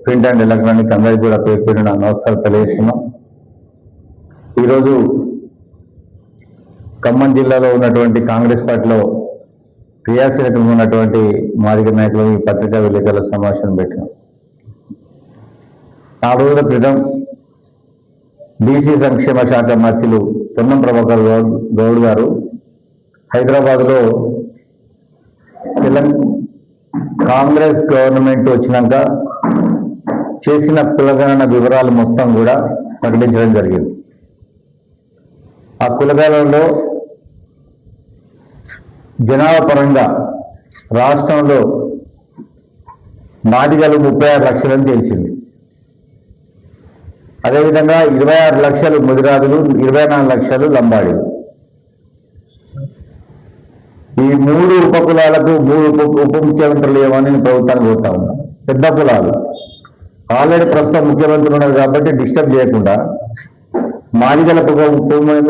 Print and electronic అందరికీ కూడా పేరు పేరున నమస్కారం తెలియజేస్తున్నాం. ఈరోజు ఖమ్మం జిల్లాలో ఉన్నటువంటి కాంగ్రెస్ పార్టీలో క్రియాశీలకంగా ఉన్నటువంటి మాదిగ నాయకులు ఈ పత్రికా విలేకరుల సమావేశం పెట్టినాం. 4 రోజుల క్రితం బీసీ సంక్షేమ శాఖ మంత్రులు పొన్నం ప్రభాకర్ గౌడ్ గారు హైదరాబాద్లో కాంగ్రెస్ గవర్నమెంట్ వచ్చినాక చేసిన కులగణన వివరాలు మొత్తం కూడా ప్రకటించడం జరిగింది. ఆ కులగణనలో జనాభా పరంగా రాష్ట్రంలో మాదిగలు 36 లక్షలని తేల్చింది. అదేవిధంగా 26 లక్షలు ముదిరాజులు, 24 లక్షలు లంబాడీలు. ఈ 3 ఉపకులాలకు 3 ఉప ముఖ్యమంత్రులు ఏమని ప్రభుత్వానికి కోరుతా ఉన్నా. పెద్ద కులాలు ఆల్రెడీ ప్రస్తుతం ముఖ్యమంత్రి ఉన్నారు కాబట్టి డిస్టర్బ్ చేయకుండా మాదిగలకు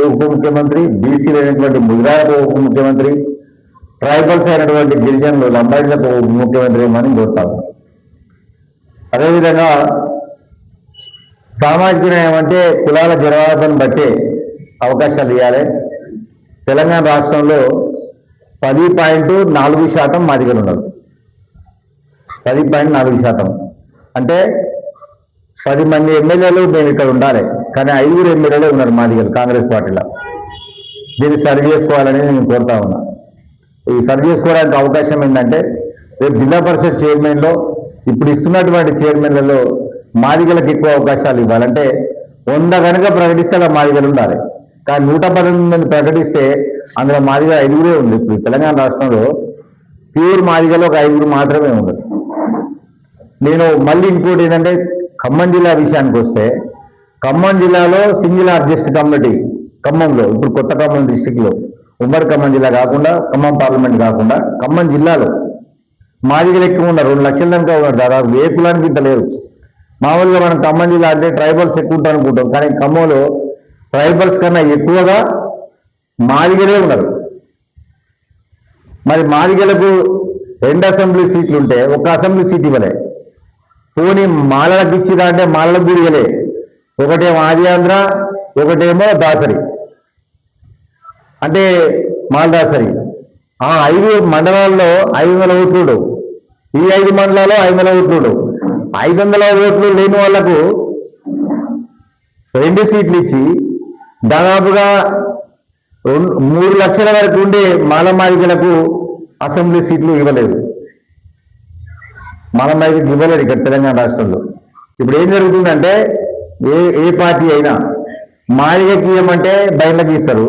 ఉప ముఖ్యమంత్రి, బీసీలు అయినటువంటి ముదిరాలకు ఉప ముఖ్యమంత్రి, ట్రైబల్స్ అయినటువంటి గిరిజనులు లంబాడీలకు ఉప ముఖ్యమంత్రి ఏమని కోరుతాము. అదేవిధంగా సామాజిక న్యాయం అంటే కులాల జనాభాను బట్టే అవకాశాలు ఇవ్వాలి. తెలంగాణ రాష్ట్రంలో 10.4% మాదిగలు ఉన్నారు. 10.4% అంటే 10 మంది ఎమ్మెల్యేలు మేము ఇక్కడ ఉండాలి, కానీ 5 ఎమ్మెల్యేలు ఉన్నారు మాదిగలు కాంగ్రెస్ పార్టీలో. దీన్ని సరి చేసుకోవాలని నేను కోరుతా ఉన్నా. ఈ సరి చేసుకోవడానికి అవకాశం ఏంటంటే రేపు జిల్లా పరిషత్ చైర్మన్లో ఇప్పుడు ఇస్తున్నటువంటి చైర్మన్లలో మాదిగలకు ఎక్కువ అవకాశాలు ఇవ్వాలంటే 100 కనుక ప్రకటిస్తే అలా మాదిగలు ఉండాలి. కానీ 118 మంది ప్రకటిస్తే అందులో మాదిగ 5 ఉంది. ఇప్పుడు తెలంగాణ రాష్ట్రంలో ప్యూర్ మాదిగలు ఒక 5 మాత్రమే ఉంది. నేను మళ్ళీ ఇంకోటి ఏంటంటే ఖమ్మం జిల్లా విషయానికి వస్తే ఖమ్మం జిల్లాలో సింగిల్ లార్జెస్ట్ కమ్యూనిటీ ఖమ్మంలో, ఇప్పుడు కొత్త ఖమ్మం డిస్టిక్లో, ఉమ్మడి ఖమ్మం జిల్లా కాకుండా, ఖమ్మం పార్లమెంట్ కాకుండా ఖమ్మం జిల్లాలో మాదిగలు ఎక్కువ ఉన్నారు. 2 లక్షల దాకా ఉన్నారు. దాదాపు ఏ కులానికి ఇంత లేరు. మామూలుగా మనం ఖమ్మం జిల్లా అంటే ట్రైబల్స్ ఎక్కువ ఉంటారు అనుకుంటాం, కానీ ఖమ్మంలో ట్రైబల్స్ కన్నా ఎక్కువగా మాదిగలే ఉన్నారు. మరి మాదిగలకు 2 అసెంబ్లీ సీట్లు ఉంటే 1 అసెంబ్లీ సీట్ ఇవ్వలే. పోనీ మాలలకు ఇచ్చిరా అంటే మాలలకు కూడా ఇవ్వలే. ఒకటేమో ఆది ఆంధ్ర, ఒకటేమో దాసరి అంటే మాలదాసరి. ఆ 5 మండలాల్లో 500 ఓట్లు. ఈ 5 మండలాల్లో 500 ఓట్లు. 500 ఓట్లు లేని వాళ్లకు 2 సీట్లు ఇచ్చి దాదాపుగా 3 లక్షల వరకు ఉండే మాలమాదిగలకు అసెంబ్లీ సీట్లు ఇవ్వలేదు. మాలమాదిగలకు ఇవ్వలేదు ఇక్కడ తెలంగాణ రాష్ట్రంలో. ఇప్పుడు ఏం జరుగుతుందంటే ఏ పార్టీ అయినా మాదిగకి ఇవ్వమంటే బయళ్ళకి ఇస్తారు,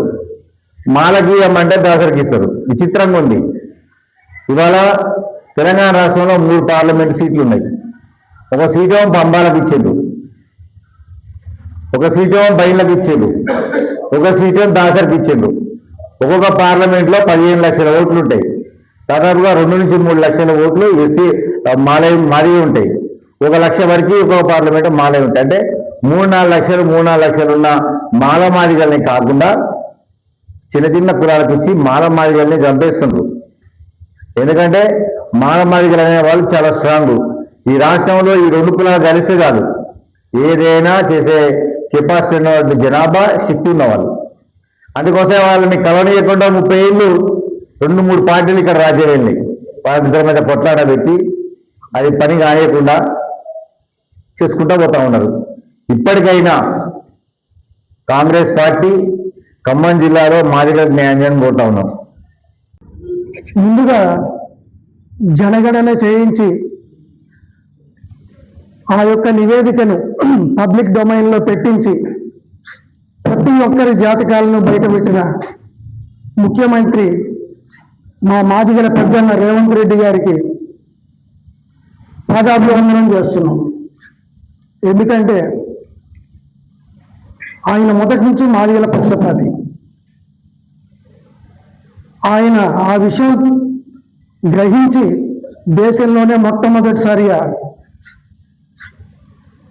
మాలకి ఇవ్వమంటే దాసరికి ఇస్తారు. విచిత్రంగా ఉంది. ఇవాళ తెలంగాణ రాష్ట్రంలో 3 పార్లమెంట్ సీట్లు ఉన్నాయి. ఒక సీటేమో పంబాలకు ఇచ్చేది, ఒక సీటేమో బయళ్ళకి ఇచ్చేది, ఒక సీటేమో దాసరికి ఇచ్చేది. ఒక్కొక్క పార్లమెంట్లో 15 లక్షల ఓట్లు ఉంటాయి. దాదాపుగా 2 నుంచి 3 లక్షల ఓట్లు ఎస్సీ మాలే ఉంటాయి. 1 లక్ష వరకు ఒక్కొక్క పార్లమెంట్ మాలే ఉంటాయి. అంటే 3-4 లక్షలు ఉన్న మాలమాదిగల్ని కాకుండా చిన్న చిన్న కులాలకు ఇచ్చి మాలమాదిగల్ని చంపేస్తున్నారు. ఎందుకంటే మాలమాదిగలు అనే వాళ్ళు చాలా స్ట్రాంగ్. ఈ రాష్ట్రంలో ఈ 2 కులాలు కలిస్తే కాదు, ఏదైనా చేసే కెపాసిటీ ఉన్నటువంటి జనాభా, శక్తి ఉన్నవాళ్ళు. అందుకోసం వాళ్ళని కలవనీయకుండా 30 ఏళ్ళు 2-3 పార్టీలు ఇక్కడ రాజ్యం వెళ్ళినాయి. వాళ్ళ మీద కొట్లాట పెట్టి అది పని కానియకుండా చేసుకుంటూ పోతా ఉన్నారు. ఇప్పటికైనా కాంగ్రెస్ పార్టీ ఖమ్మం జిల్లాలో మాదిగలకు న్యాయం కోరుతా ఉన్నాం. ముందుగా జనగణన చేయించి ఆ యొక్క నివేదికను పబ్లిక్ డొమైన్లో పెట్టించి ప్రతి ఒక్కరి జాతకాలను బయటపెట్టిన ముఖ్యమంత్రి మా మాదిగల పెద్దన్న రేవంత్ రెడ్డి గారికి పాదాభివందనం చేస్తున్నాం. ఎందుకంటే ఆయన మొదటి నుంచి మాదిగల పక్షపాతి. ఆయన ఆ విషయం గ్రహించి దేశంలోనే మొట్టమొదటిసారిగా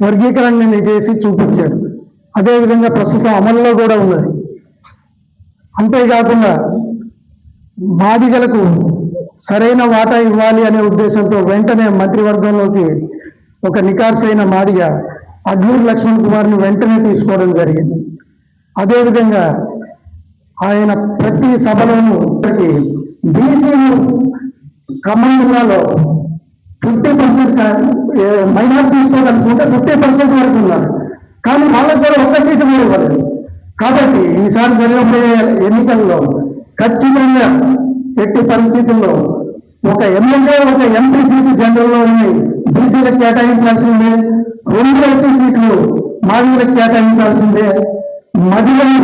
వర్గీకరణ చేసి చూపించాడు. అదేవిధంగా ప్రస్తుతం అమల్లో కూడా ఉన్నది. అంతేకాకుండా మాదిగలకు సరైన వాటా ఇవ్వాలి అనే ఉద్దేశంతో వెంటనే మంత్రివర్గంలోకి ఒక నికార్సైన మాదిగ అడ్లూరు లక్ష్మణ్ కుమార్ని వెంటనే తీసుకోవడం జరిగింది. అదేవిధంగా ఆయన ప్రతి సభలోనూ బీసీలు ఖమ్మం జిల్లాలో 50% మైనార్టీస్ తో అనుకుంటే 50% వరకు ఉన్నారు. కానీ వాళ్ళకు కూడా ఒక్క సీటు కూడా ఇవ్వలేదు. కాబట్టి ఈసారి జరగబోయే ఎన్నికల్లో ఖచ్చితంగా ఎట్టి పరిస్థితుల్లో ఒక ఎమ్మెల్యే ఒక ఎంపీ సీటు జనరల్లో బీసీలకు కేటాయించాల్సిందే, 2 ఎస్సీ సీట్లు మాదిగలకు కేటాయించాల్సిందే. మదిలను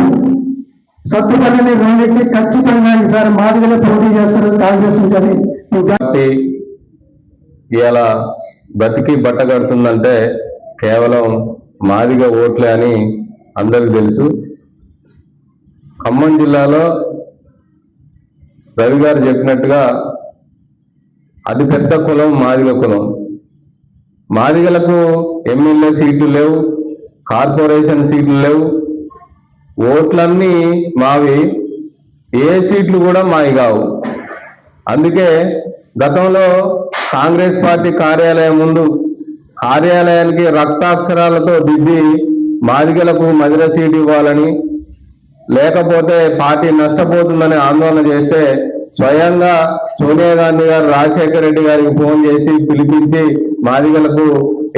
సత్తుపల్లిని రెండింటికి ఖచ్చితంగా ఈసారి మాదిగలే పోటీ చేస్తారు కాంగ్రెస్ నుంచి అని పార్టీ ఇలా బతికి బట్టగడుతుందంటే కేవలం మాదిగ ఓట్లే అని అందరికీ తెలుసు. ఖమ్మం జిల్లాలో రవి గారు చెప్పినట్టుగా అతిపెద్ద కులం మాదిగ కులం. మాదిగలకు ఎమ్మెల్యే సీట్లు లేవు, కార్పొరేషన్ సీట్లు లేవు, ఓట్లన్నీ మావి, ఏ సీట్లు కూడా మావి కావు. అందుకే గతంలో కాంగ్రెస్ పార్టీ కార్యాలయం ముందు కార్యాలయానికి రక్తాక్షరాలతో దిద్ది మాదిగలకు మదిర సీటు ఇవ్వాలని, లేకపోతే పార్టీ నష్టపోతుందని ఆందోళన చేస్తే స్వయంగా సోనియా గాంధీ గారు రాజశేఖర రెడ్డి గారికి ఫోన్ చేసి పిలిపించి మాదిగలకు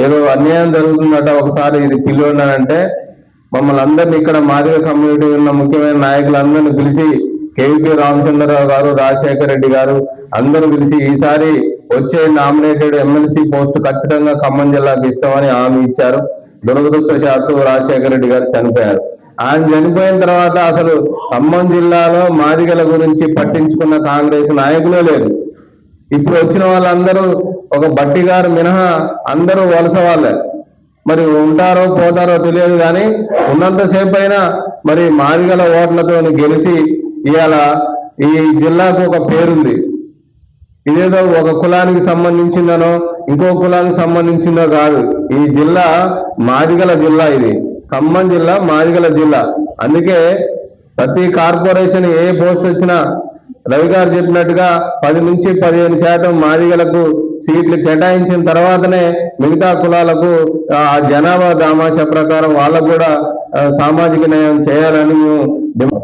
ఏదో అన్యాయం జరుగుతుందట, ఒకసారి ఇది పిలువన్నానంటే మమ్మల్ని అందరినీ ఇక్కడ మాదిగ కమ్యూనిటీ ఉన్న ముఖ్యమైన నాయకులందరినీ పిలిచి కేవీపీ రామచంద్రరావు గారు, రాజశేఖర రెడ్డి గారు అందరూ పిలిచి ఈసారి వచ్చే నామినేటెడ్ ఎమ్మెల్సీ పోస్ట్ ఖచ్చితంగా ఖమ్మం జిల్లాకు ఇస్తామని హామీ ఇచ్చారు. దురదృష్టవశాత్తు రాజశేఖర రెడ్డి గారు చనిపోయారు. ఆయన చనిపోయిన తర్వాత అసలు ఖమ్మం జిల్లాలో మాదిగల గురించి పట్టించుకున్న కాంగ్రెస్ నాయకులే లేదు. ఇప్పుడు వచ్చిన వాళ్ళందరూ ఒక బట్టి గారు మినహా అందరూ వలస వాళ్ళే. మరి ఉంటారో పోతారో తెలియదు, కానీ ఉన్నంతసేపు అయినా మరి మాదిగల ఓట్లతో గెలిచి ఇవాళ ఈ జిల్లాకు ఒక పేరుంది. ఇదేదో ఒక కులానికి సంబంధించిందనో ఇంకో కులానికి సంబంధించిందో కాదు, ఈ జిల్లా మాదిగల జిల్లా. ఇది ఖమ్మం జిల్లా మాదిగల జిల్లా. అందుకే ప్రతి కార్పొరేషన్ ఏ పోస్ట్ వచ్చినా రవి గారు చెప్పినట్టుగా 10 నుంచి 15% మాదిగలకు సీట్లు కేటాయించిన తర్వాతనే మిగతా కులాలకు ఆ జనాభా దామాషా ప్రకారం వాళ్ళకు కూడా సామాజిక న్యాయం చేయాలని మేము